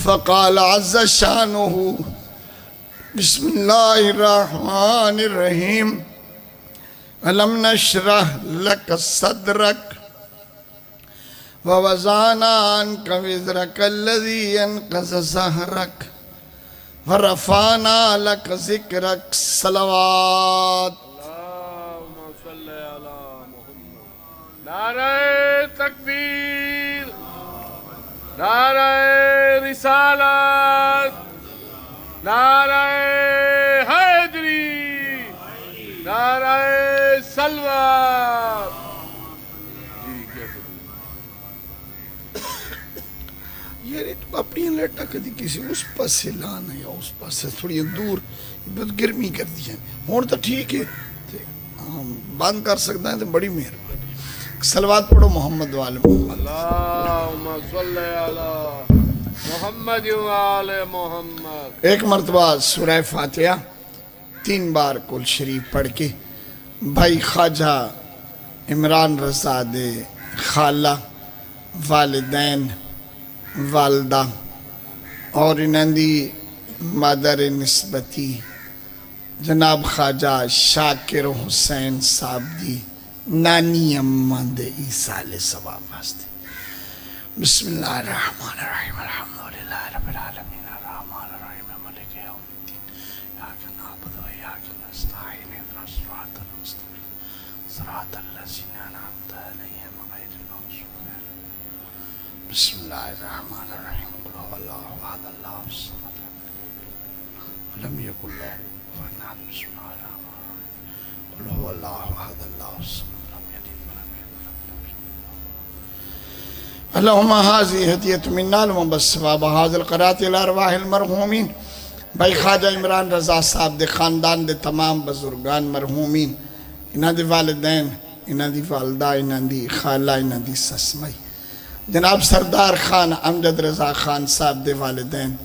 فقال عز شانه بسم الله الرحمن الرحيم ألم نشرح لك صدرك ووضعنا عنك وزرك الذي ينقض ظهرك ورفعنا لك ذكرك صلوات اللهم صل على محمد نعرہ تکبیر نعرہ رسالت نعرہ حیدری نعرہ سلوات یار اپنی لیٹا کدی کسی اس پاس سے لانا یا اس پاس سے تھوڑی دور بہت گرمی کر دی ہے ہون تو ٹھیک ہے بند کر سکتا ہے تو بڑی مہربانی صلوات پڑھو محمد والے محمد اللہم صلی علی محمد وآل محمد ایک مرتبہ سورہ فاتحہ 3 بار کل شریف پڑھ کے بھائی خواجہ عمران رضا دے خالہ والدین والدہ اور انہوں دی مادر نسبتی جناب خواجہ شاکر حسین صاحب دی نانی اماں دے ایسال ثواب واسطے بسم اللہ الرحمن الرحیم الحمدللہ رب العالمین الرحمن الرحیم مالک یوم الدین ایاک نعبد و ایاک نستعین اهدنا الصراط المستقیم صراط الذین انعمت علیہم غیر المغضوب علیہم بسم اللہ الرحمن الرحیم قل هو اللہ احد اللہ الصمد ولم یکن له کفوا احد بسم اللہ الرحمن الرحیم قل هو اللہ احد اللہ الصمد اللہم حاضی حدیت مننا لمن بسواب حاضر القرات الارواح المرحومین بھائی خواجہ عمران رضا صاحب دے خاندان دے تمام بزرگان مرحومین انہاں دی والدین انہاں دی والدہ انہاں دی خالہ انہاں دی سسمائی جناب سردار خان امجد رضا خان صاحب دے والدین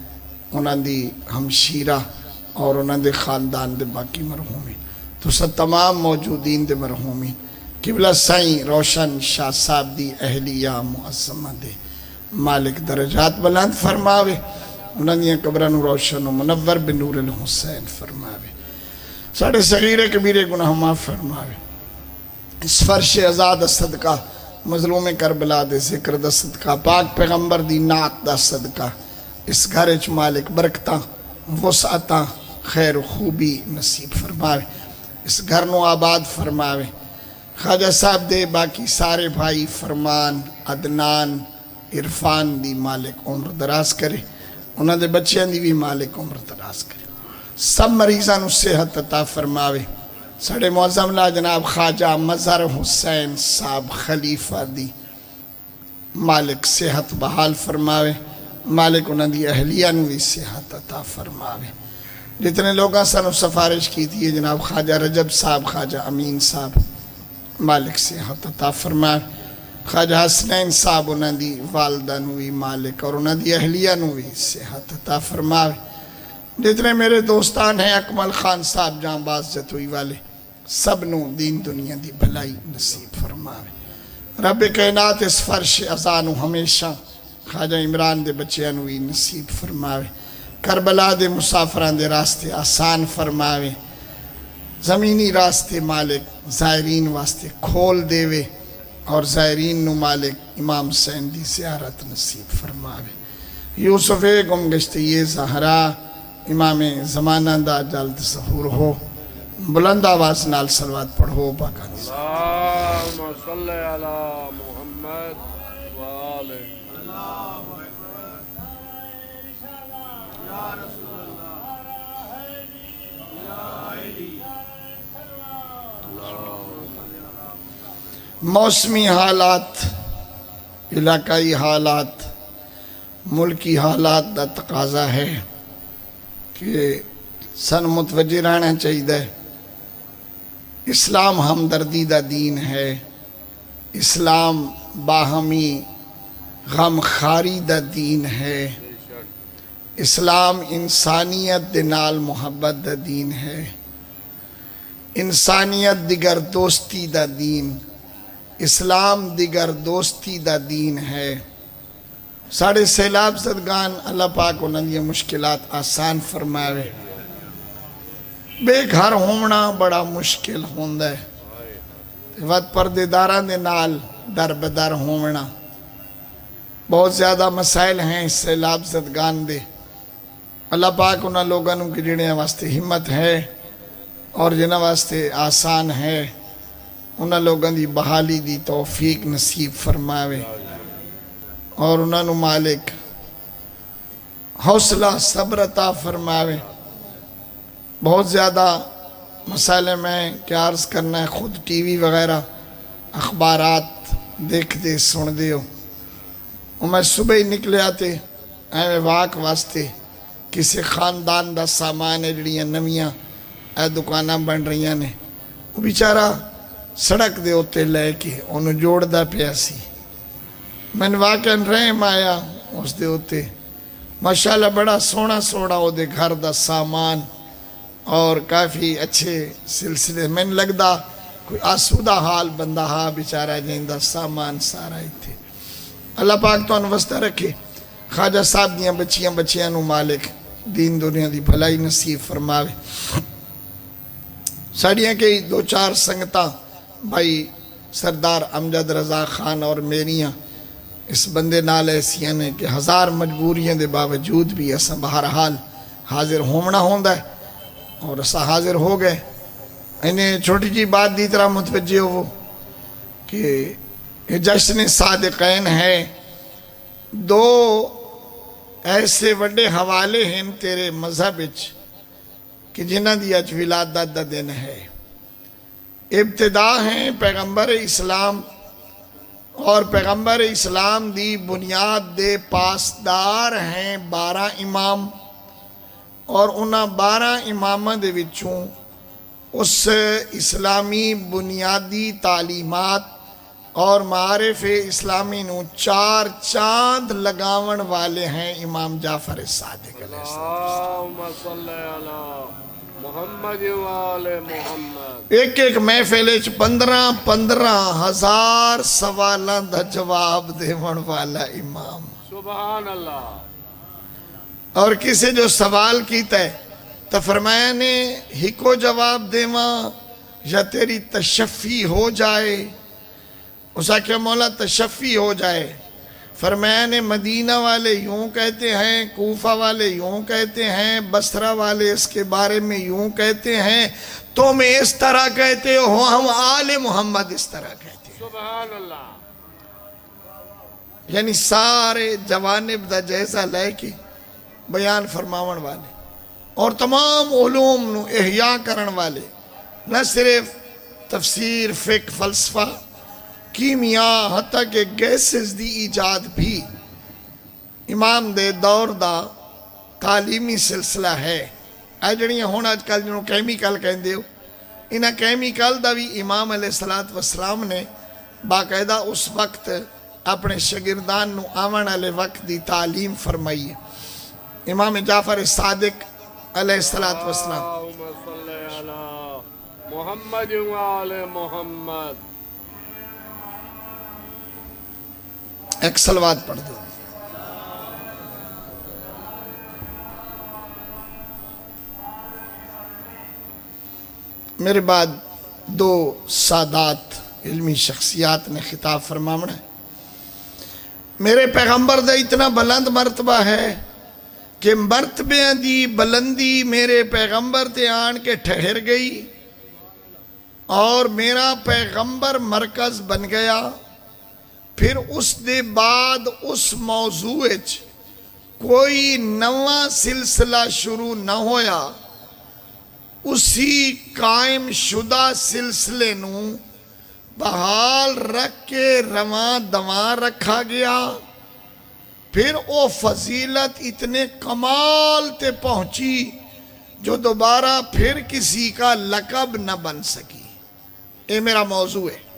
انہاں دی ہمشیرہ اور انہاں دے خاندان دے باقی مرحومین تو سب تمام موجودین دے مرحومین قبلہ سائیں روشن شاہ صاحب دی اہلیہ معظمہ دے مالک درجات بلند فرماوے انہاں دیاں قبران روشن و منور بنور الحسین فرماوے ساڑھے صغیر کبیر گناہ معاف فرماوے اس فرش ازاد صدقہ مظلوم کربلا دے ذکر دا صدقہ پاک پیغمبر دی نعت دا صدقہ اس گھرچ مالک برکتاں وسعتاں خیر و خوبی نصیب فرماوے اس گھر نو آباد فرماوے خواجہ صاحب دے باقی سارے بھائی فرمان عدنان عرفان دی مالک عمر دراز کرے انہاں دے بچیاں دی بھی مالک عمر دراز کرے سب مریضان اس صحت عطا فرماوے ساڑھے معظم لا جناب خواجہ مظہر حسین صاحب خلیفہ دی مالک صحت بحال فرماوے مالک انہاں دی اہلیہ نو بھی صحت عطا فرماوے جتنے لوگاں سانو سفارش کی تھی جناب خواجہ رجب صاحب خواجہ امین صاحب مالک صحت عطا فرمائے خواجہ حسنین صاحب انہاں دی والدہ نوی مالک اور انہاں دی اہلیہ نوی صحت عطا فرمائے جتنے میرے دوستان ہیں اکمل خان صاحب جہاں باز جتوئی والے سب نو دین دنیا دی بھلائی نصیب فرمائے رب کائنات اس فرش ازانو ہمیشہ خواجہ عمران دے بچیاں نوی نصیب فرمائے کربلا دے مسافران دے راستے آسان فرمائے زمینی راستے مالک زائرین واسطے کھول دیوے اور زائرین نو مالک امام حسین دی زیارت نصیب فرماوے یوسف گمگشت یہ زہرا امام زمانہ دا جلد ظہور ہو بلند آواز نال صلوات پڑھو باقا اللہم صلی علی محمد وآل موسمی حالات علاقائی حالات ملکی حالات دا تقاضا ہے کہ سن متوجہ رہنا چاہیے اسلام ہمدردی دا دین ہے اسلام باہمی غم خاری دا دین ہے اسلام انسانیت دے نال محبت دا دین ہے انسانیت دیگر دوستی دا دین اسلام دیگر دوستی دا دین ہے ساڑھے سیلاب زدگان اللہ پاک انہوں نے مشکلات آسان فرماوے بے گھر ہونا بڑا مشکل ہوندہ ہے وقت پردیداران دے نال در بدر ہونا بہت زیادہ مسائل ہیں اس سیلاب زدگان دے اللہ پاک انہوں لوگوں کی جنہیں واسطے ہمت ہے اور جنہیں واسطے آسان ہے انہوں لوگوں دی بحالی دی توفیق نصیب فرماوے اور انہوں مالک حوصلہ صبر عطا فرماوے بہت زیادہ مسائل میں کیا عرض کرنا ہے خود ٹی وی وغیرہ اخبارات دیکھ دے سن دے ہو میں صبح ہی نکلے آتے ایویں واق واسطے کسی خاندان دا سامان ہے جڑیاں نویاں اے دکاناں بن رہیاں نے وہ بیچارہ سڑک دے ہوتے لے کے انہوں جوڑ دا پیاسی میں نے واقعاً رحم آیا اس دے ہوتے ماشاءاللہ بڑا سونا سونا ہو دے گھر دا سامان اور کافی اچھے سلسلے میں نے لگدا کوئی آسودہ حال بندہ ہاں بیچارہ جائندہ سامان سارا ہی تھے اللہ پاک تو انوستہ رکھے خواجہ صاحب دیاں بچیاں نو مالک دین دنیا دی بھلائی نصیب فرماوے ساڑیاں کے دو چار سنگتاں بھائی سردار امجد رضا خان اور میریاں اس بندے نال ایسیاں نے کہ ہزار مجبوریاں دے باوجود بھی ایسا بہرحال حاضر ہونا ہوندہ ہے اور ایسا حاضر ہو گئے انہیں چھوٹی جی بات دی طرح متوجہ ہو کہ یہ جشن صادقین ہے دو ایسے وڈے حوالے ہیں تیرے مذہب وچ کہ جنہ دی اج ولادت دا دن ہے ابتدا ہیں پیغمبر اسلام اور پیغمبر اسلام دی بنیاد دے پاسدار ہیں 12 امام اور انہاں 12 امامہ دے وچوں اس اسلامی بنیادی تعلیمات اور معارف اسلامی نو 4 چاند لگاون والے ہیں امام جعفر صادق علیہ السلام اللہم صلی علی محمد و آل محمد ایک ایک محفل 15 ہزار سوالاں دا جواب دیون والا امام سبحان اللہ اور کسی جو سوال کیتا ہے تو فرمایا نے ہی کو جواب دیواں یا تیری تشفی ہو جائے اسا کہ مولا تشفی ہو جائے فرمایا نے مدینہ والے یوں کہتے ہیں کوفہ والے یوں کہتے ہیں بصرہ والے اس کے بارے میں یوں کہتے ہیں تم اس طرح کہتے ہو ہم آل محمد اس طرح کہتے ہیں سبحان اللہ یعنی سارے جوانب دا جیسا لے کے بیان فرماون والے اور تمام علوم نو احیاء کرن والے نہ صرف تفسیر فقہ فلسفہ کیمیاء حتیٰ کہ گیسز دی ایجاد بھی امام دے دور دا تعلیمی سلسلہ ہے اے جڑیاں ہون آج کل جنہوں کیمیکل کہندے ہو انہاں کیمیکل دا بھی امام علیہ السلام نے باقاعدہ اس وقت اپنے شاگردان نو آون والے وقت دی تعلیم فرمائی ہے امام جعفر صادق علیہ السلام اللہم صلی علی محمد و آل محمد ایک صلوات پڑھ دو میرے بعد 2 سادات علمی شخصیات نے خطاب فرماونا ہے میرے پیغمبر دا اتنا بلند مرتبہ ہے کہ مرتبے دی بلندی میرے پیغمبر تے آن کے ٹھہر گئی اور میرا پیغمبر مرکز بن گیا پھر اس دے بعد اس موضوع کوئی نواں سلسلہ شروع نہ ہویا اسی قائم شدہ سلسلے نو بحال رکھ کے رواں دواں رکھا گیا پھر او فضیلت اتنے کمال تے پہنچی جو دوبارہ پھر کسی کا لقب نہ بن سکی یہ میرا موضوع ہے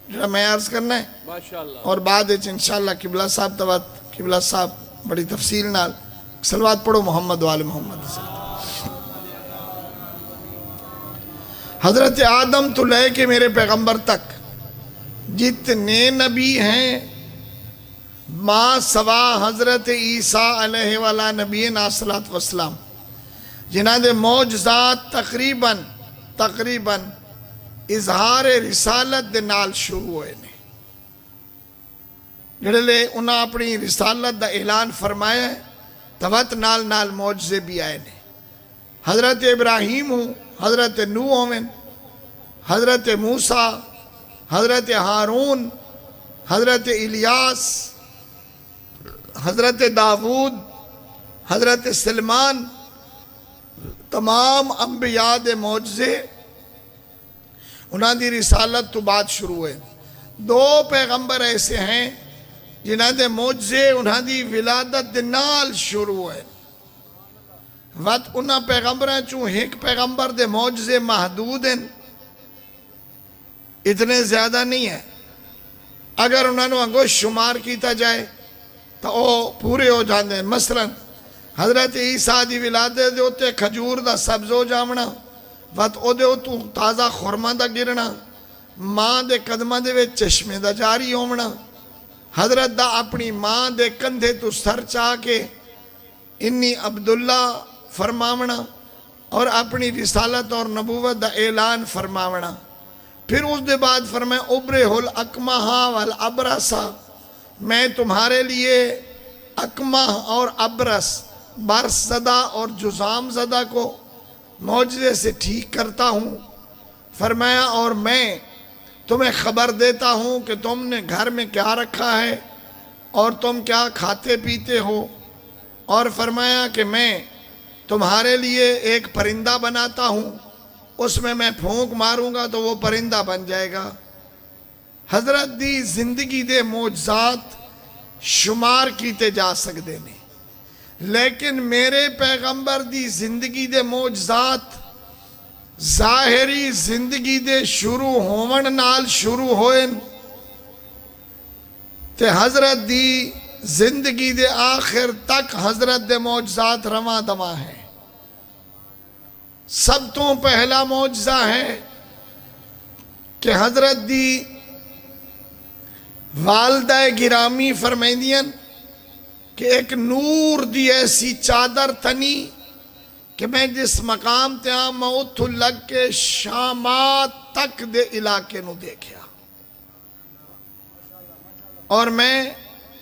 جو میں عرض کرنا ہے ماشاءاللہ اور اور بعد انشاءاللہ قبلہ صاحب توات قبلہ صاحب بڑی تفصیل نال صلوات پڑھو محمد و آل محمد حضرت آدم تو لے کے میرے پیغمبر تک جتنے نبی ہیں ماں سوا حضرت عیسیٰ علیہ والا نبی ناصلات وسلام جنہاں دے معجزات تقریباً اظہار رسالت دے نال شروع ہوئے نے جڑے لے انہاں اپنی رسالت دا اعلان فرمایا ہے توت نال معجزے بھی آئے نے حضرت ابراہیم ہوں حضرت نوح ہوں حضرت موسیٰ حضرت ہارون حضرت الیاس حضرت داود حضرت سلمان تمام انبیاء دے معجزے انہاں دی رسالت تو بعد شروع ہوئے 2 پیغمبر ایسے ہیں جنہاں دے معجزے انہاں دی ولادت دے نال شروع ہوئے وقت انہاں پیغمبریں چوں ایک پیغمبر دے معجزے محدود ہیں اتنے زیادہ نہیں ہیں اگر انہوں نے انگو شمار کیتا جائے تو وہ پورے ہو جاندے ہیں مثلا حضرت عیسیٰ دی ولادت دے ہوتے کھجور دا سبز ہو جامنا وقت او دے ہوتو تازہ خورما دا گرنا ماں دے قدمہ دے وے چشمے دا جاری ہومنا حضرت دا اپنی ماں دے کندھے تو سر چاہ کے انی عبداللہ فرماونا اور اپنی رسالت اور نبوت دا اعلان فرماونا پھر اس دے بعد فرمائے ابرہ الاکمہا والابرسا میں تمہارے لیے اکمہ اور ابرس برس زدہ اور جزام زدہ کو معجزے سے ٹھیک کرتا ہوں فرمایا اور میں تمہیں خبر دیتا ہوں کہ تم نے گھر میں کیا رکھا ہے اور تم کیا کھاتے پیتے ہو اور فرمایا کہ میں تمہارے لیے ایک پرندہ بناتا ہوں اس میں پھونک ماروں گا تو وہ پرندہ بن جائے گا حضرت دی زندگی دے معجزات شمار کیتے جا سکتے ہیں لیکن میرے پیغمبر دی زندگی دے معجزات ظاہری زندگی دے شروع ہون نال شروع ہوئے تے حضرت دی زندگی دے آخر تک حضرت دے معجزات رواں دواں ہیں سب تو پہلا معجزہ ہے کہ حضرت دی والدہ گرامی فرمائندین کہ ایک نور دی ایسی چادر تنی کہ میں جس مقام تے میں اتھو لگ کے شامات تک دے علاقے نو دیکھیا اور میں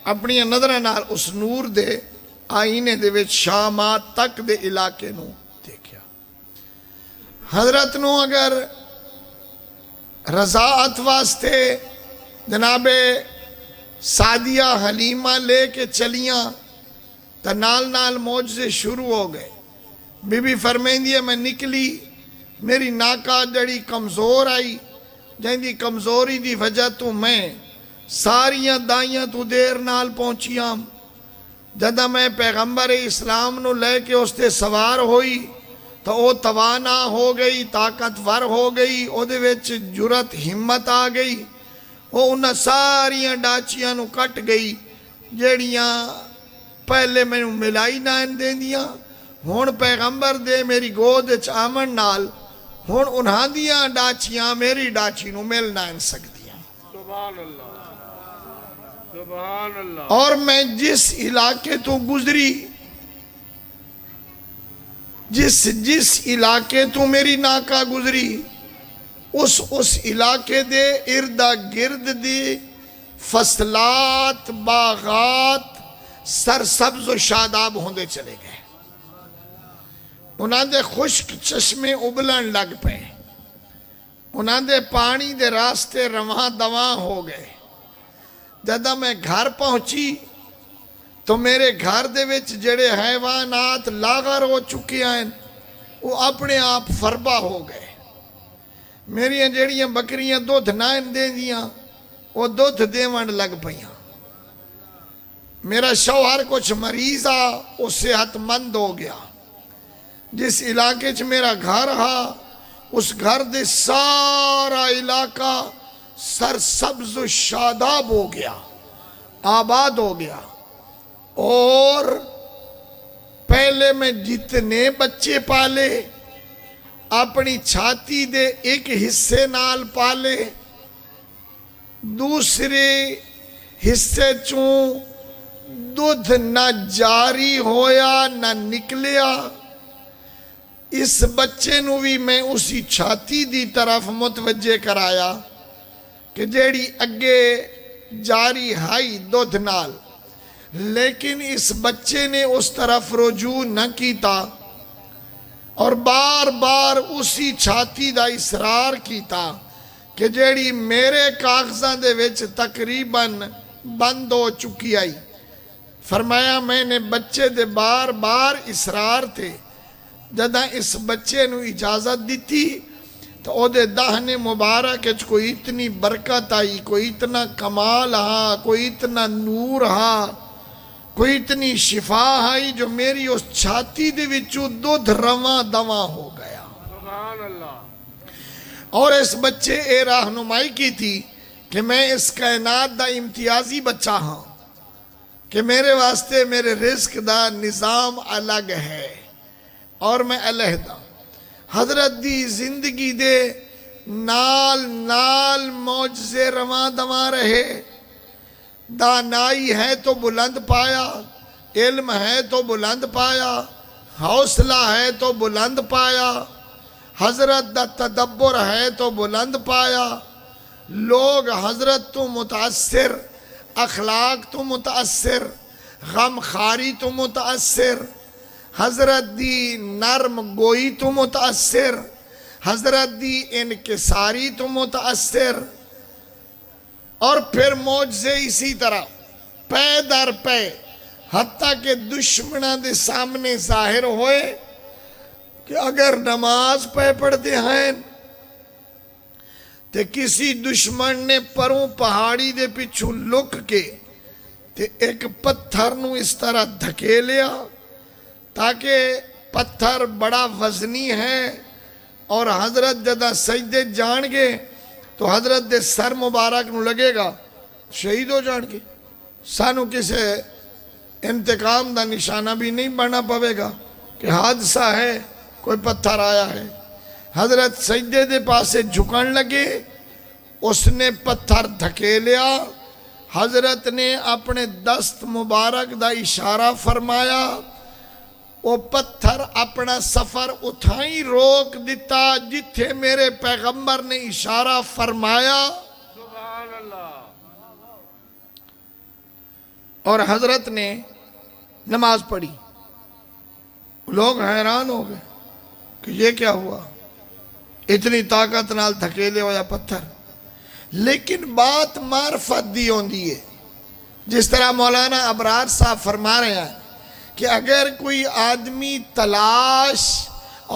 اپنی نظر نال اس نور دے آئینے دے وچ شامات تک دے علاقے نو دیکھیا حضرت نو اگر رضاعت واسطے جناب سعدیہ حلیمہ لے کے چلیاں تو نال معجزے شروع ہو گئے بی بی فرمائندی ہے میں نکلی میری ناکا جڑی کمزور آئی جہاں دی کمزوری دی وجہ تو میں ساریاں دائیاں تو دیر نال پہنچیاں جدہ میں پیغمبر اسلام نو لے کے اس تے سوار ہوئی تو وہ توانا ہو گئی طاقتور ہو گئی او دے وچ جرت ہمت آ گئی وہ انہاں ساریاں ڈاچیاں نو کٹ گئی جیڑیاں پہلے میں ملائی نائن دیں دیاں ہون پیغمبر دے میری گود چامن نال ہون انہاں دیاں ڈاچیاں میری ڈاچی نو مل نائن سکتیاں سبحان اللہ سبحان اللہ اور میں جس علاقے تو گزری جس علاقے تو میری ناکا گزری اس علاقے دے اردہ گرد دی فصلات باغات سرسبز و شاداب ہوندے چلے گئے انہاں دے خشک چشمے ابلن لگ پے انہاں دے پانی دے راستے رواں دواں ہو گئے جدہ میں گھر پہنچی تو میرے گھر دے وچ جڑے حیوانات لاغر ہو چکے ہیں وہ اپنے آپ فربا ہو گئے میری جڑیاں بکریاں دودھ نائن دیں دیاں وہ دودھ دیوان لگ پئیاں میرا شوہر کچھ مریضہ وہ صحت مند ہو گیا جس علاقے چ میرا گھر ہا اس گھر دے سارا علاقہ سرسبز و شاداب ہو گیا آباد ہو گیا اور پہلے میں جتنے بچے پالے اپنی چھاتی دے ایک حصے نال پالے دوسرے حصے چوں دودھ نہ جاری ہویا نہ نکلیا. اس بچے نو بھی میں اسی چھاتی دی طرف متوجہ کرایا کہ جیڑی اگے جاری ہائی دودھ نال، لیکن اس بچے نے اس طرف رجوع نہ کیتا اور بار بار اسی چھاتی دا اصرار کیتا کہ جیڑی میرے کاغذاں دے وچ تقریباً بند ہو چکی آئی. فرمایا میں نے بچے دے بار بار اصرار تھے جدہ اس بچے نو اجازت دیتی تو او دے دہنے مبارک کوئی اتنی برکت آئی، کوئی اتنا کمال ہا، کوئی اتنا نور ہا، کوئی اتنی شفا آئی جو میری اس چھاتی دے وچوں دودھ رواں دواں ہو گیا. سبحان اللہ. اور اس بچے اے رہنمائی کی تھی کہ میں اس کائنات دا امتیازی بچہ ہاں، کہ میرے واسطے میرے رزق دا نظام الگ ہے اور میں علیحدہ. حضرت دی زندگی دے نال نال معجزے رواں دواں رہے. دانائی ہے تو بلند پایا، علم ہے تو بلند پایا، حوصلہ ہے تو بلند پایا، حضرت دا تدبر ہے تو بلند پایا. لوگ حضرت تو متاثر، اخلاق تو متاثر، غم خاری تو متاثر، حضرت دی نرم گوئی تو متاثر، حضرت دی انکساری تو متاثر. اور پھر معجزے اسی طرح پے در پے حتیٰ کہ دشمنوں دے سامنے ظاہر ہوئے کہ اگر نماز پہ پڑھتے ہیں تے کسی دشمن نے پروں پہاڑی دے پچھو لک کے تے ایک پتھر نو اس طرح دھکے لیا تاکہ پتھر بڑا وزنی ہے اور حضرت جدہ سجدے جان گے تو حضرت دے سر مبارک نو لگے گا شہید ہو جان گے. سانو کسے انتقام دا نشانہ بھی نہیں بنا پاوے گا کہ حادثہ ہے، کوئی پتھر آیا ہے. حضرت سجدے دے پاسے جھکن لگے، اس نے پتھر دھکے لیا. حضرت نے اپنے دست مبارک دا اشارہ فرمایا، وہ پتھر اپنا سفر اتھائی روک دیتا جتھے میرے پیغمبر نے اشارہ فرمایا. سبحان اللہ. اور حضرت نے نماز پڑھی. لوگ حیران ہو گئے کہ یہ کیا ہوا، اتنی طاقت نال دھکیلے ہویا پتھر. لیکن بات معرفت دی ہوندی ہے، جس طرح مولانا ابرار صاحب فرما رہے ہیں کہ اگر کوئی آدمی تلاش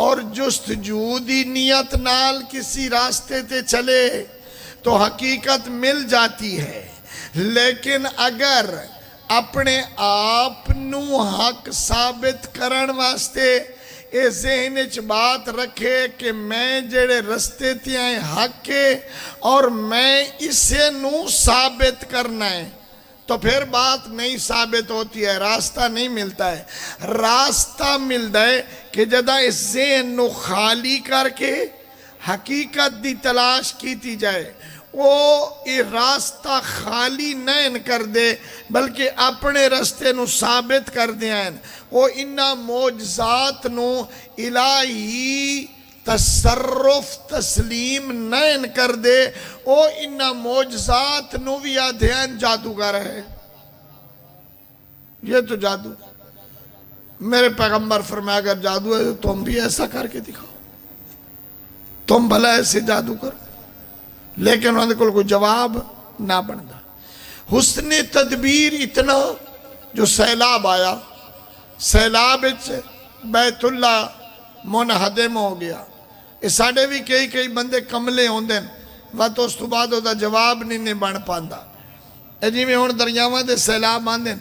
اور جستجو دی نیت نال کسی راستے تے چلے تو حقیقت مل جاتی ہے. لیکن اگر اپنے آپ نو حق ثابت کرن واسطے اے ذہن اچ بات رکھے کہ میں جڑے رستے تے آئے حق کے اور میں اسے نو ثابت کرنا ہے تو پھر بات نہیں ثابت ہوتی ہے، راستہ نہیں ملتا ہے. راستہ ملتا ہے کہ جدہ اس ذہن نو خالی کر کے حقیقت دی تلاش کیتی جائے. وہ یہ راستہ خالی نہیں کر دے بلکہ اپنے رستے نو ثابت کر دیں. وہ انہا معجزات نو الہی تصرف تسلیم نہیں کر دے، وہ انہا معجزات نو بھی آدھین جادوگر ہے. یہ تو جادو. میرے پیغمبر فرمایا اگر جادو ہے تو تم بھی ایسا کر کے دکھاؤ، تم بھلا ایسے جادو کرو. لیکن انہوں نے کوئی جواب نہ بنتا. حسن تدبیر اتنا جو سیلاب آیا، سیلاب بیت اللہ منہدم ہو گیا. اس ساڑھے بھی کئی بندے کملے ہوندے وہ تو اس تو بعد ہوتا جواب نہیں بن پاندا. جی میں ہون دریاواں دے سیلاب آندے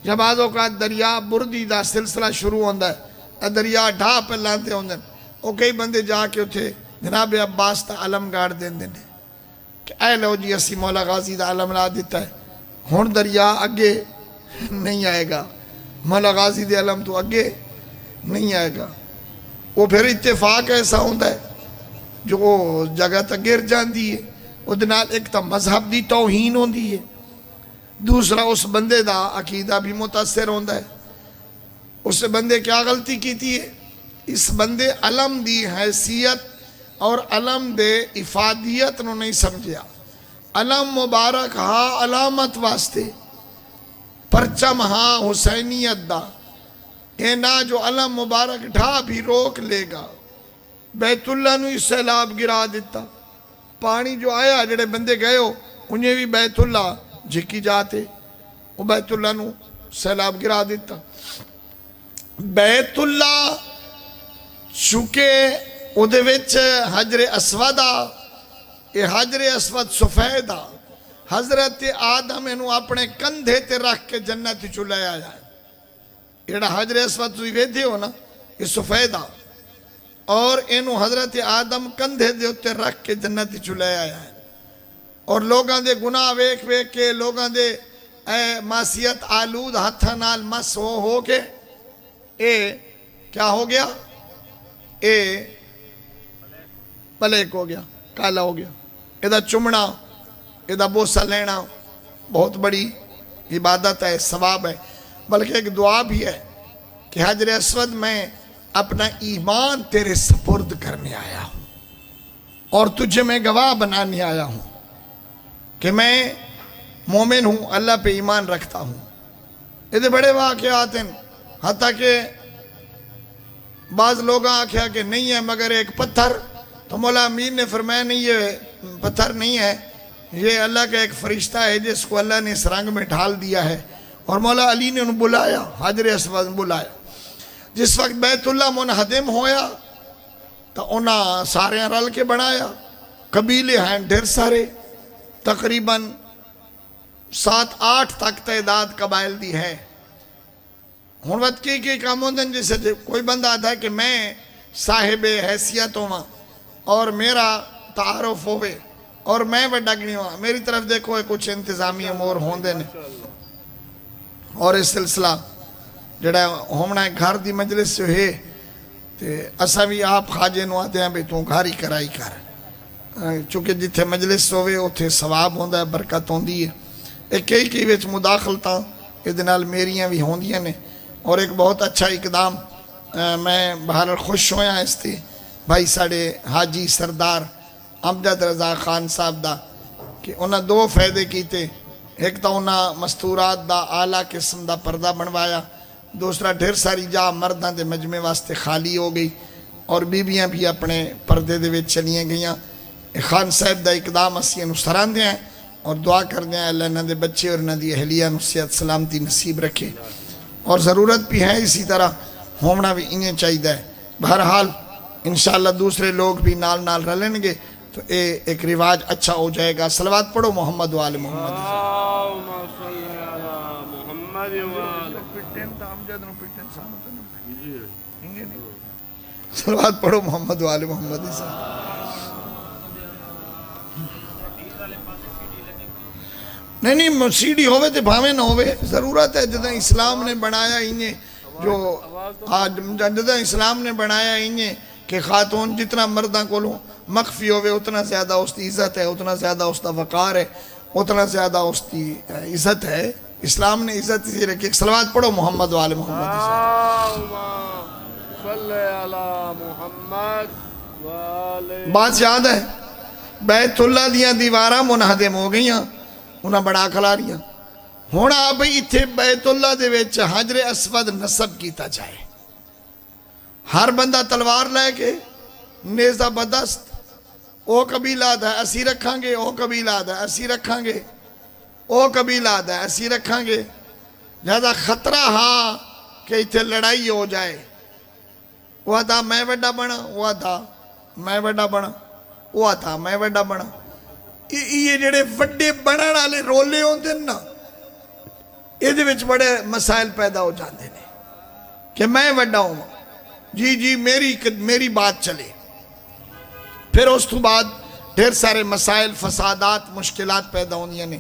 جب بعض اوقات دریا بردی دا سلسلہ شروع ہوندہ ہے، دریا ڈھا پہ لانتے ہوندے وہ کئی بندے جا کے اتھے جناب عباس تا علم گاڑ دیں دینے کہ اے لو جی اسی مولا غازی دا علم لا دیتا ہے، ہون دریا اگے نہیں آئے گا، مولا غازی دے علم تو اگے نہیں آئے گا. وہ پھر اتفاق ایسا ہوندہ ہے جو جگہ تا گر جان دی ہے. وہ دنال ایک تا مذہب دی توہین ہوندی ہے، دوسرا اس بندے دا عقیدہ بھی متاثر ہوتا ہے. اس بندے کیا غلطی کیتی ہے؟ اس بندے علم دی حیثیت اور علم دے افادیت نو نہیں سمجھیا. علم مبارک ہاں علامت واسطے، پرچم ہاں حسینیت دا، اے نا جو علم مبارک ڈھا بھی روک لے گا. بیت اللہ نو اس سیلاب گرا دیتا. پانی جو آیا جڑے بندے گئے ہو انہیں بھی بیت اللہ جھکی جاتے، وہ بیت اللہ نو سیلاب گرا دیتا. بیت اللہ چونکہ او دے وچ حجر اسود آ، اے حجر اسود سفید آ. حضرت آدم انہوں اپنے کندھے تے رکھ کے جنت چلے آیا ہے. ایڑا حجر اسود تسی ویدھے ہو نا، یہ سفید آ، اور انہوں حضرت آدم کندھے دے اتے رکھ کے جنت چلے آیا ہے. اور لوگاں دے گناہ ویک ویک کے، لوگاں دے معصیت آلود ہتھاں نال مس ہو کے اے کیا ہو گیا؟ اے بلیک ہو گیا، کالا ہو گیا. ادا چمنا، ادا بوسہ لینا بہت بڑی عبادت ہے، ثواب ہے. بلکہ ایک دعا بھی ہے کہ حجر اسود میں اپنا ایمان تیرے سپرد کرنے آیا ہوں اور تجھے میں گواہ بنانے آیا ہوں کہ میں مومن ہوں، اللہ پہ ایمان رکھتا ہوں. یہ بڑے واقعات ہیں. حتیٰ کہ بعض لوگ آکھیا کہ نہیں ہے مگر ایک پتھر، تو مولا امین نے فرمایا نہیں، یہ پتھر نہیں ہے، یہ اللہ کا ایک فرشتہ ہے جس کو اللہ نے اس رنگ میں ڈھال دیا ہے. اور مولا علی نے انہوں بلایا، حجر اسود بلایا. جس وقت بیت اللہ منہدم ہویا تو انہاں سارے رل کے بنایا. قبیلے ہیں ڈھیر سارے، تقریباً 7-8 تک تعداد قبائل دی ہے. ہون وقت کی کام ہوندے ہیں، جیسے کوئی بندہ آتا ہے کہ میں صاحب حیثیت ہوں اور میرا تعارف ہوئے اور میں بڑا گنی ہوں، میری طرف دیکھو کچھ انتظامی امور ہوندے نے. اور اس سلسلہ جڑا ہومنا ہے گھر دی مجلس جو ہے تے اسا بھی آپ خواجے نو آتے ہیں بھی تو گھر ہی کرائی کر، چونکہ جتھے مجلس ہوئے اتھے ثواب ہوندا ہے، برکت ہوندی ہے. ایک کئی وچ مداخلتاں ادنال میریاں بھی ہوندیاں نے. اور ایک بہت اچھا اقدام میں بہرحال خوش ہویا اس تے بھائی ساڑے حاجی سردار امجد رضا خان صاحب دا، کہ انہاں 2 فائدے کیتے. ایک تو انہاں مستورات دا اعلیٰ قسم دا پردہ بنوایا، دوسرا ڈھیر ساری جا مرداں دے مجمع واسطے خالی ہو گئی اور بیبیاں بھی اپنے پردے دے وچ چلیاں گئیاں. خان صاحب دا اقدام اسی انہوں سراندے ہیں اور دعا کردے ہیں اللہ انہاں دے بچے اور انہاں دی اہلیہ نو صحت سلامتی نصیب رکھے. اور ضرورت بھی ہے اسی طرح ہومنا بھی انہیں چاہیے ہے. بہرحال انشاءاللہ دوسرے لوگ بھی نال نال رلیں گے تو ایک رواج اچھا ہو جائے گا. صلوات پڑھو محمد وآل محمد. اللہم صلی علی محمد وآل صلوات پڑھو محمد وآل محمد. نہیں سی ڈی ہوئے تے بھاویں نہ ہوئے، ضرورت ہے. جدہ اسلام نے بنایا انہیں جو جدہ اسلام نے بنایا انہیں کہ خاتون جتنا مردہ کو لوں مخفی ہوئے اتنا زیادہ اس کی عزت ہے، اتنا زیادہ اس کا وقار ہے، اتنا زیادہ اس کی عزت ہے. اسلام نے عزت اسی رکھی. صلوات پڑھو محمد وآل محمد. اللہم صلی علی محمد وآل. بات یاد ہے بیت اللہ دیاں دیواراں منہدم ہو گئیاں، انہاں بڑا کھلا رہی ہیں. ہونا بھئی اتھے بیت اللہ دے ویچ حجر اسود نصب کیتا جائے. ہر بندہ تلوار لے کے نیزہ بدست، او قبیلہ دا اسی رکھاں گے، او قبیلہ دا اسی رکھاں گے، او قبیلہ دا اسی رکھاں گے. لہذا خطرہ ہاں کہ اتھے لڑائی ہو جائے. وہ تھا میں وڈا بنا، وہ تھا میں وڈا بنا، وہ تھا میں وڈا بنا. یہ جڑے وڈے بنن والے رولے ہوندے نا، یہ وچ بڑے مسائل پیدا ہو جاندے نے کہ میں وڈا ہوں، جی میری بات چلے. پھر اس تو بعد ڈھیر سارے مسائل، فسادات، مشکلات پیدا ہوندیاں نے.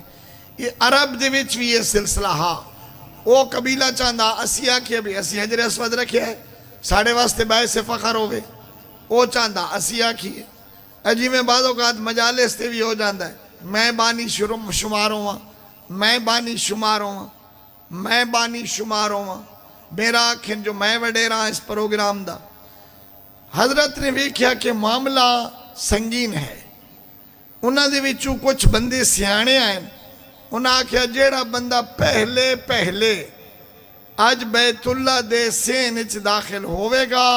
یہ عرب دے وچ بھی یہ سلسلہ ہاں. وہ قبیلہ چاہندا اسی آکھیا بھی اسی حجر اسود رکھیا ہے ساڑھے واسطے باعث فخر ہوئے، وہ چاہندا اسی آکھیے. جی میں بعض اوقات مجالس تے بھی ہو جاندہ ہے میں بانی شمار ہوں میں بانی شمار ہوں میں بانی شمار ہوں میرا آکھیں جو میں وڈے رہا اس پروگرام دا حضرت نے ویکھیا کہ معاملہ سنگین ہے انہاں دے وچوں کچھ بندے سیانے آئیں انہاں آکھیا جیڑا بندہ پہلے آج بیت اللہ دے سین اچ داخل ہوئے گا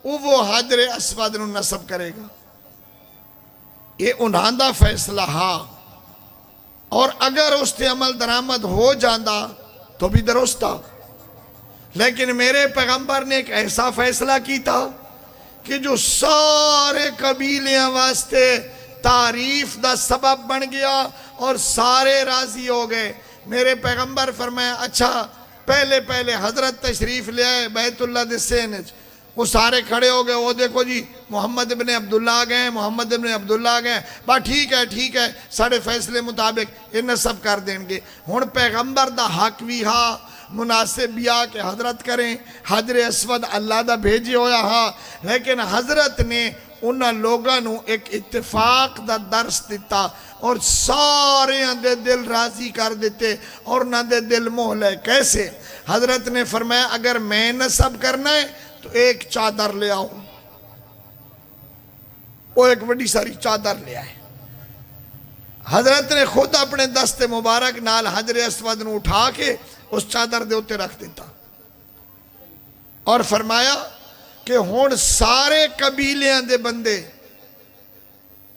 وہ حجر اسود نو نصب کرے گا یہ انہاں دا فیصلہ ہاں اور اگر اس تے عمل درآمد ہو جاندہ تو بھی درست تھا لیکن میرے پیغمبر نے ایک ایسا فیصلہ کی تھا کہ جو سارے قبیلیاں واسطے تعریف دا سبب بن گیا اور سارے راضی ہو گئے میرے پیغمبر فرمایا اچھا پہلے حضرت تشریف لے آئے بیت اللہ دے سینج وہ سارے کھڑے ہو گئے وہ دیکھو جی محمد ابن عبداللہ گئے محمد ابن عبداللہ گئے با ٹھیک ہے ساڑھے فیصلے مطابق یہ نصب کر دیں گے ہون پیغمبر دا حق بھی ہاں مناسب بھی آ کہ حضرت کریں حجر اسود اللہ دا بھیجے ہویا ہاں لیکن حضرت نے انہاں لوگاں نو ایک اتفاق دا درس دیتا اور سارے دے دل راضی کر دیتے اور نہ دے دل محلے کیسے حضرت نے فرمایا اگر میں نصب کرنا ہے تو ایک چادر لے آؤ وہ ایک بڑی ساری چادر لے آئے حضرت نے خود اپنے دست مبارک نال حجر اسود نو اٹھا کے اس چادر دے ہوتے رکھ دیتا اور فرمایا کہ ہون سارے قبیلیاں دے بندے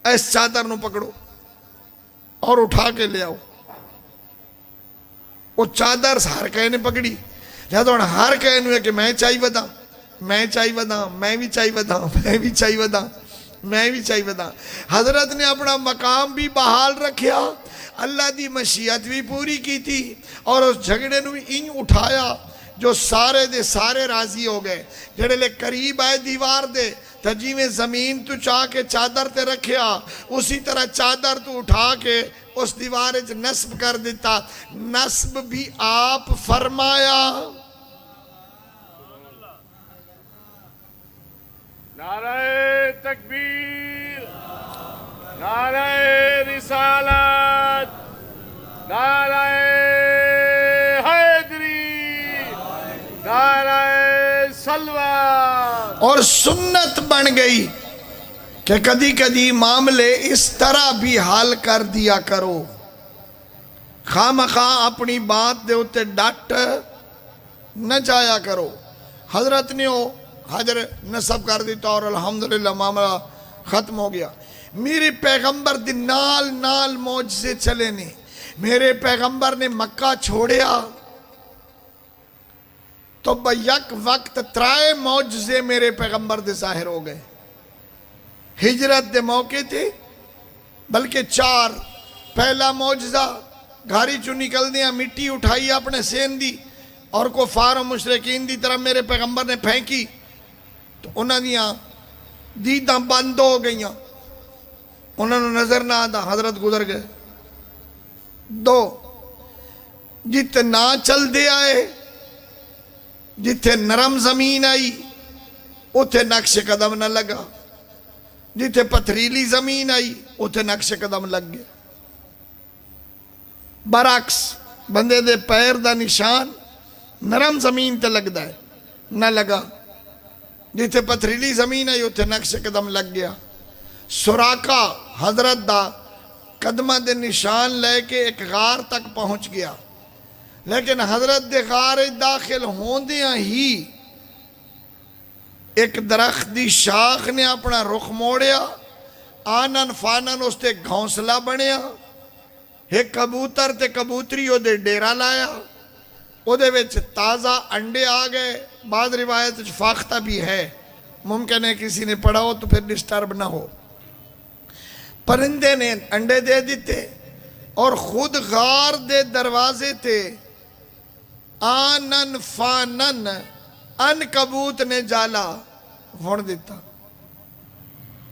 اس چادر نو پکڑو اور اٹھا کے لے آؤ وہ چادر ہر کہے نے پکڑی لہذا ہر کہے نے کہ میں چاہی ودا میں چاہی ودا میں بھی چاہی ودا میں بھی چاہی ودا میں بھی چاہی ودا حضرت نے اپنا مقام بھی بحال رکھیا اللہ دی مشیت بھی پوری کی تھی اور اس جھگڑے نو بھی انج اٹھایا جو سارے دے سارے راضی ہو گئے جڑے لے قریب آئے دیوار دے تجی میں زمین تو چاہ کے چادر تے رکھیا اسی طرح چادر تو اٹھا کے اس دیوار اچ نصب کر دیتا نصب بھی آپ فرمایا نعرہ تکبیر نعرہ رسالت نعرہ حیدری نعرہ سلوات اور سنت بن گئی کہ کدی کدی معاملے اس طرح بھی حل کر دیا کرو خامخواہ اپنی بات دے ہوتے ڈٹ نہ جایا کرو حضرت نے ہو حجر نصب کر دیتا اور الحمدللہ معاملہ ختم ہو گیا میرے پیغمبر دی نال معجزے چلے نہیں میرے پیغمبر نے مکہ چھوڑیا تو بیک وقت ترائے معجزے میرے پیغمبر دے ظاہر ہو گئے ہجرت دے موقع تھے بلکہ 4 پہلا معجزہ گھاری چو نکل دیا مٹی اٹھائی اپنے سین دی اور کفار و مشرکین دی طرف میرے پیغمبر نے پھینکی تو انہاں دیاں دیداں بند ہو گئیاں انہاں نے نظر نہ آتا حضرت گزر گئے 2 جتنا چل دے آئے جتھے نرم زمین آئی اتھے نقش قدم نہ لگا جتھے پتھریلی زمین آئی اتھے نقش قدم لگ گئے برعکس بندے دے پیر دا نشان نرم زمین تے لگ دا ہے نہ لگا جتھے پتھریلی زمین آئی اتھے نقش قدم لگ گیا سراقہ حضرت دا قدمہ دے نشان لے کے ایک غار تک پہنچ گیا لیکن حضرت دے غار داخل ہوندیاں ہی ایک درخت دی شاخ نے اپنا رخ موڑیا آنن فانن اس تے گھونسلہ بنیا ایک کبوتر تے کبوتری او دے ڈیرا لایا او دے وچ تازہ انڈے آ گئے بعض روایت فاختہ بھی ہے ممکن ہے کسی نے پڑھا ہو تو پھر ڈسٹرب نہ ہو پرندے نے انڈے دے دیتے اور خود غار دے دروازے تے آنن فانن ان کبوت نے جالا وڑ دیتا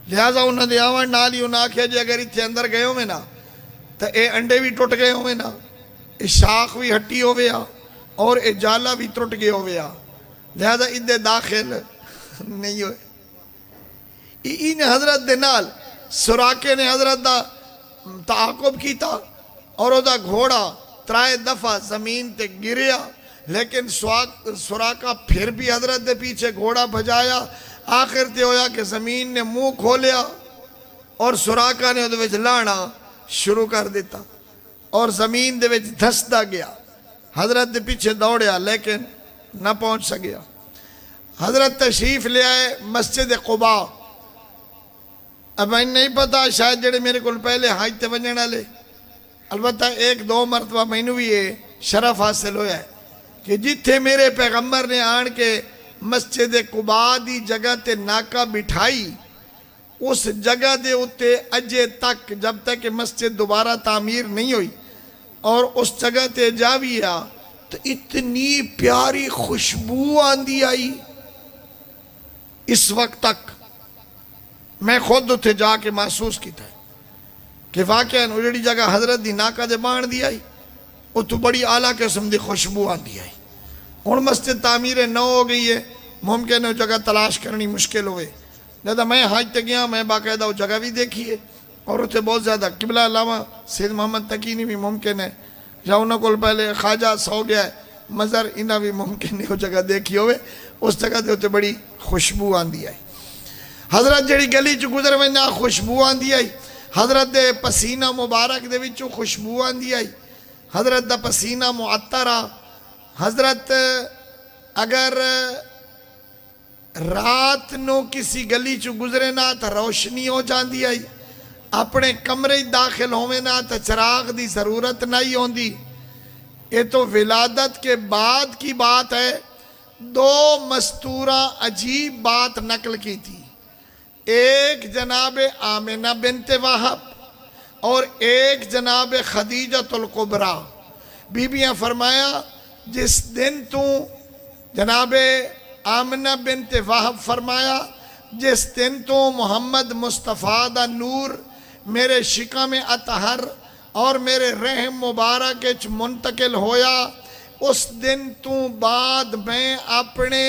لہذا انہوں نے آوان نالی انہوں نے آکھیا جی اگر اتھے اندر گئے ہوئے نا تو اے انڈے بھی ٹوٹ گئے ہوئے نا اے شاخ بھی ہٹی ہوئے اور اے جالا بھی ٹوٹ گئے ہوئے لہذا ادھے داخل نہیں ہوئے این حضرت دے نال سراقے نے حضرت دا تعاقب کیتا اور وہ گھوڑا ترائے دفعہ زمین تے گریا، لیکن سراقہ پھر بھی حضرت دے پیچھے گھوڑا بھجایا، آخر تے ہویا کہ زمین نے منہ کھولیا اور سراقہ نے وہ لانا شروع کر دیتا اور زمین دے وچ دھسدا گیا۔ حضرت دے پیچھے دوڑیا لیکن نہ پہنچ سکیا۔ حضرت تشریف لے آئے مسجد قباء۔ اب میں نہیں پتا، شاید جڑے میرے کو پہلے حج تے ونجن والے، البتہ ایک دو مرتبہ مینوں بھی یہ شرف حاصل ہویا ہے کہ جتھے میرے پیغمبر نے آن کے مسجد قباء دی جگہ تے ناکہ بٹھائی، اس جگہ دے اتے اجے تک جب تک کہ مسجد دوبارہ تعمیر نہیں ہوئی اور اس جگہ تے جاویا تو اتنی پیاری خوشبو آندی آئی۔ اس وقت تک میں خود اتھے جا کے محسوس کیتا ہے کہ واقعاً اجڑی جگہ حضرت دی ناکہ دے بان دی آئی، اتو بڑی اعلیٰ قسم دی خوشبو آندی آئی۔ اور مسجد تعمیر نو ہو گئی ہے، ممکن ہے جگہ تلاش کرنی مشکل ہوئے۔ جب میں حج تے گیا میں باقاعدہ وہ جگہ بھی دیکھی ہے اور اتھے بہت زیادہ قبلہ علامہ سید محمد تقینی بھی ممکن ہے، یا انہوں کو پہلے خواجہ سو گیا ہے مظہر، انہاں بھی ممکن ہے وہ جگہ دیکھی ہوئے۔ اس جگہ تے اتھے بڑی خوشبو آندی آئی۔ حضرت جڑی گلی چ گزر وینا خوشبو آندی آئی، حضرت دے پسینہ مبارک دے وچوں خوشبو آندی آئی، حضرت دا پسینہ معطر آ۔ حضرت اگر رات نو کسی گلی چ گزرے نا تو روشنی ہو جاندی آئی، اپنے کمرے داخل ہوئے نا تو چراغ دی ضرورت نہیں ہوندی۔ یہ تو ولادت کے بعد کی بات ہے۔ دو مستورہ عجیب بات نقل کی تھی، ایک جناب آمنہ بنت وہب اور ایک جناب خدیجۃ الکبریٰ۔ بیبیاں فرمایا جس دن تو جناب آمنہ بنت وہب فرمایا جس دن تو محمد مصطفیٰ دا نور میرے شکم اطہر اور میرے رحم مبارک وچ منتقل ہویا، اس دن تو بعد میں اپنے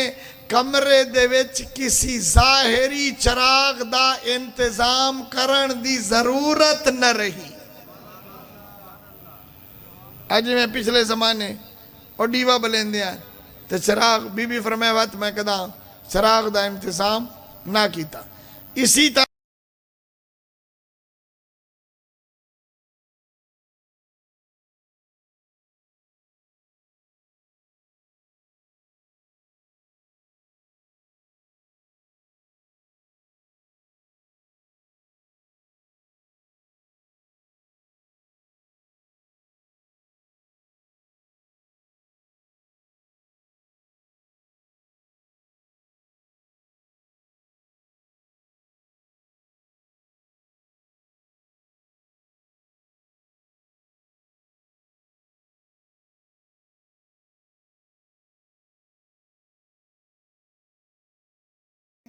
کمرے دے وچ کسی ظاہری چراغ دا انتظام کرن دی ضرورت نہ رہی۔ آج میں پچھلے زمانے اور ڈیوا بلیندے ہیں تو چراغ بی بی فرمائے وقت میں کدا چراغ دا انتظام نہ کیتا۔ اسی طرح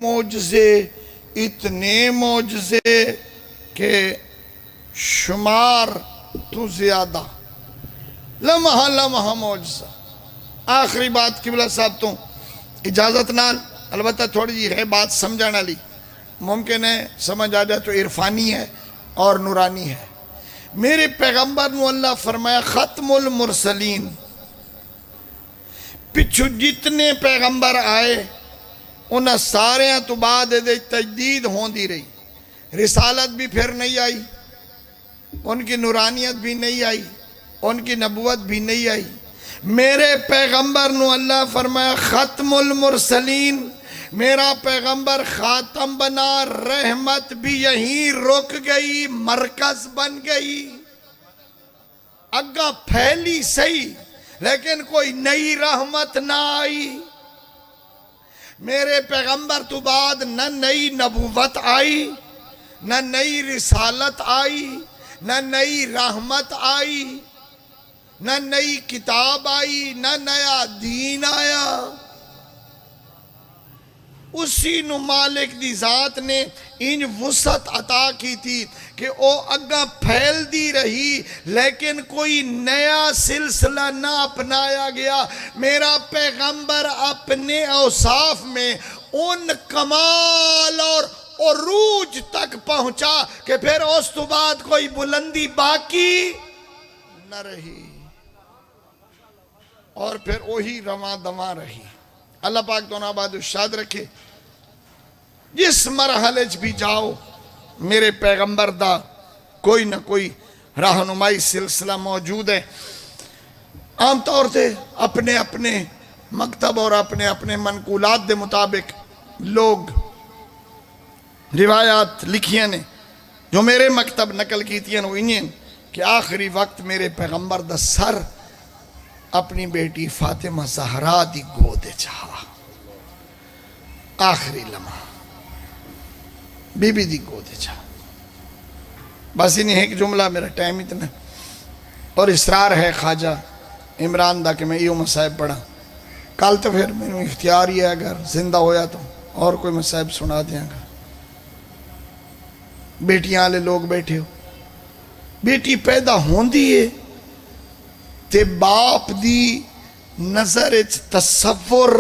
معجزے، اتنے معجزے کہ شمار تو زیادہ، لمحہ لمحہ معجزہ۔ آخری بات قبلہ صاحب تو اجازت نال، البتہ تھوڑی جی ہے بات سمجھانا لی، ممکن ہے سمجھ آ جائے تو عرفانی ہے اور نورانی ہے۔ میرے پیغمبر نو اللہ فرمایا ختم المرسلین، پچھو جتنے پیغمبر آئے انہاں سارے تو بعد دے تجدید ہوندی رہی، رسالت بھی پھر نہیں آئی، ان کی نورانیت بھی نہیں آئی، ان کی نبوت بھی نہیں آئی۔ میرے پیغمبر نو اللہ فرمایا ختم المرسلین، میرا پیغمبر خاتم بنا، رحمت بھی یہیں رک گئی، مرکز بن گئی، اگا پھیلی صحیح لیکن کوئی نئی رحمت نہ آئی۔ میرے پیغمبر تو بعد نہ نئی نبوت آئی، نہ نئی رسالت آئی، نہ نئی رحمت آئی، نہ نئی کتاب آئی، نہ نیا دین آیا۔ اسی نو مالک دی ذات نے ان وسعت عطا کی تھی کہ او اگا پھیل دی رہی لیکن کوئی نیا سلسلہ نہ اپنایا گیا۔ میرا پیغمبر اپنے اوصاف میں ان کمال اور عروج تک پہنچا کہ پھر اس تو بعد کوئی بلندی باقی نہ رہی اور پھر وہی رواں دواں رہی. اللہ پاک تو آباد ارشاد رکھے جس مرحلے چ بھی جاؤ میرے پیغمبر دا کوئی نہ کوئی رہنمائی سلسلہ موجود ہے. عام طور سے اپنے اپنے مکتب اور اپنے اپنے منقولات دے مطابق لوگ روایات لکھیاں نے جو میرے مکتب نقل کیتیاں وہ انہیں کہ آخری وقت میرے پیغمبر دا سر اپنی بیٹی فاطمہ زہرا دی گودے چاہا. آخری لمحہ بی بی دی گودے چاہا. بس انہیں ایک جملہ میرا ٹائم اتنا اور اصرار ہے خواجہ عمران دا کہ میں یہ مصائب پڑھا. کل تو پھر میں نے اختیار ہی ہے اگر زندہ ہویا تو اور کوئی مصائب سنا دیا گا. بیٹیاں والے لوگ بیٹھے ہو بیٹی پیدا ہوندی ہے تے باپ دی نظر تصور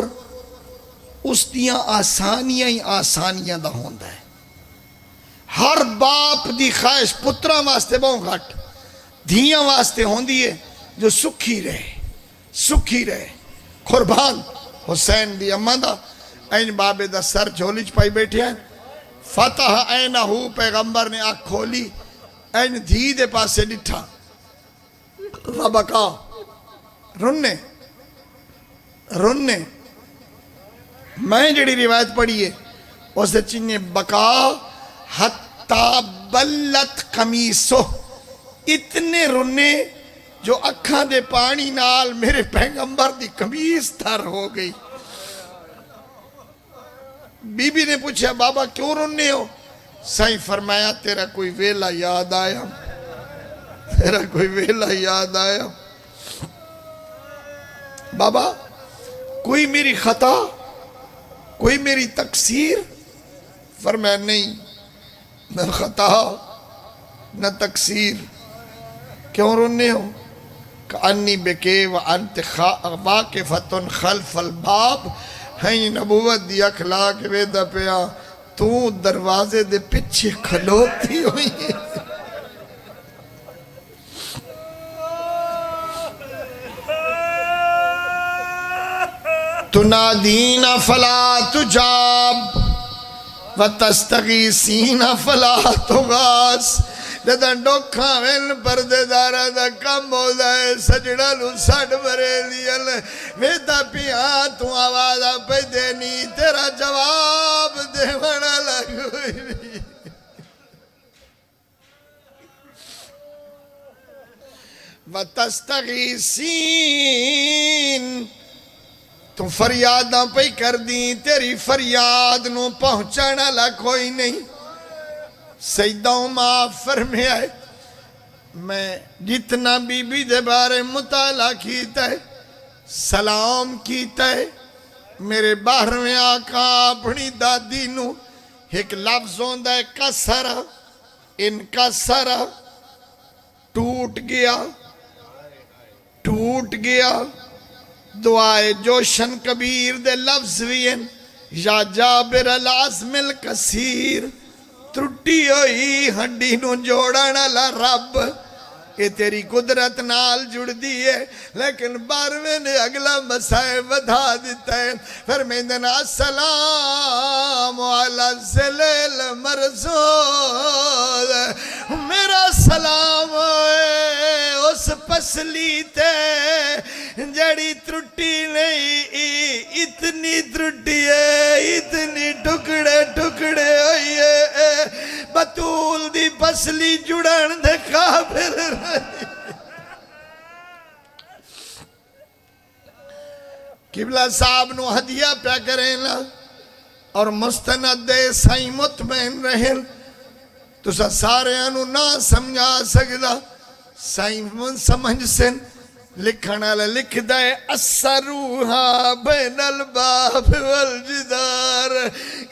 اس دیاں آسانیاں ہی آسانیاں دا ہوندا ہے. ہر باپ دی خواہش پتراں واسطے بہت گھٹ دھیاں واسطے ہوندی ہے جو سکھی رہے. قربان حسین دی اماں دا این بابے دا سر جھولی چ پائی بیٹھے ہیں. فتح عینہو پیغمبر نے آنکھ کھولی این دھی دے پاسے ڈٹھا ربکا رننے میں جڑی روایت پڑھی ہے اسے چننے بکا حتی بلت قمیصو اتنے رننے جو اکھاں دے پانی نال میرے پیغمبر دی قمیص تر ہو گئی. بی بی نے پوچھا بابا کیوں رننے ہو؟ سائیں فرمایا تیرا کوئی ویلا یاد آیا. بابا کوئی میری خطا کوئی میری تقصیر؟ فرمایا نہیں نہ خطا نہ تقصیر. کیوں رننے ہو؟ کانی بکے وانت واقفتن خلف الباب ہیں نبوت دی اخلاق ویدہ پیا تو دروازے دے پچھے کھلوتی ہوئی ہے. تنادین فلا تجاب وتستغیثین فلا تغاث. جدن ڈوکھاں وین پردے دارہ دا کم ہو جائے سجڑا لو ساڑھ برے دیل ویدہ پیاں تو آوازہ پہ دینی تیرا جواب دے وڑا لگوئی نہیں. وَتَسْتَغِيثِينَ تو فریاداں پہ کر دیں تیری فریاد نو پہنچانا لا کوئی نہیں. سیدہ معاف فرمائے میں جتنا بی بی دے بارے مطالعہ کیتا ہے سلام کیتا ہے میرے باہر میں آقا اپنی دادی نو ایک لفظ ہوندہ ہے کسرہ ان کا سرہ ٹوٹ گیا دعائے جوشن کبیر دے لفظ وین یا جابر العظم الکثیر ترٹی ہوئی ہنڈی نو جوڑانا لا رب یہ تیری قدرت نال جڑ دیئے لیکن بارویں نے اگلا مسائے ودھا دیتا ہے فرمیندنا السلام علی الزلیل مرزود میرا سلام اس پسلی تے جڑی ترٹی نہیں اتنی ترٹی ہے اتنی ٹکڑے ہوئی ہے بطول دی پسلی جڑن دے قابل قبلہ صاحب نو ہدیہ پیا کریں نا اور مستند دے سائیں مطمئن رہیں تو سارے انو نہ سمجھا سکتا سائیں سمجھ سن لکھنا لکھ دائے اسروہا بین الباب والجدار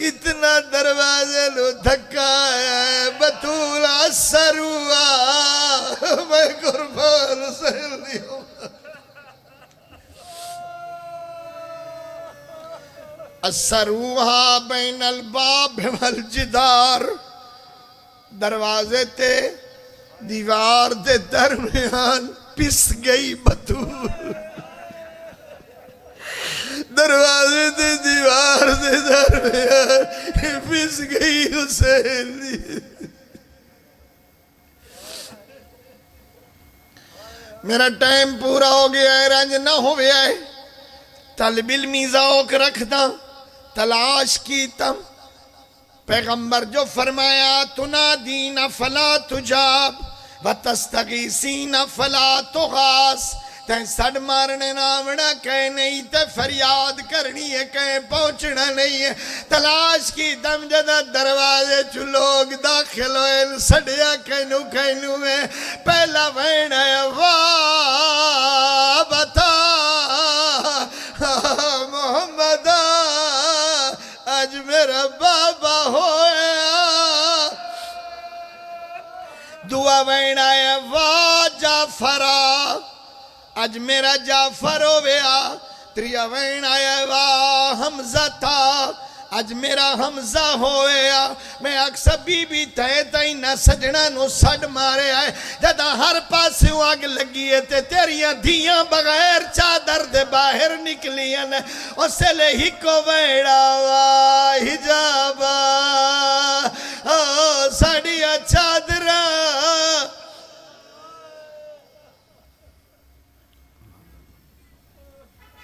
اتنا دروازے لو دھکا ہے بطول اسروہا میں قربان سہلی ہوں اسروہا بین الباب والجدار دروازے تے دیوار دے درمیان پس گئی بطول دروازے دے دیوار دے درمیان پس گئی حسین دی میرا ٹائم پورا ہو گیا ہے رنج نہ ہو گیا ہے طلب علمی ذوق رکھتا تلاش کی تم پیغمبر جو فرمایا تنادین فلا تجاب وتستغیثین فلا تغاث تین سڑ مارنے نامنا کہے نہیں تے فریاد کرنی ہے کہیں پہنچنا نہیں ہے تلاش کی دم جدہ دروازے چو لوگ داخل ہوئے سڑیا کہنو میں پہلا وین ہے بتا محمد آج میرا بابا ہویا دعا وین آیا جعفرہ آج میرا جعفر ہویا تریا وین آیا حمزہ تھا آج میرا حمزہ ہویا میں اکثر بی بی تائے تائیں نہ سجنہ نو سڑ مارے آئے جدہ ہر پاس آگ لگی ہے تیریاں دھیاں بغیر چادر دے باہر نکلیاں اسے لے ہی کو ویڑا ہجابا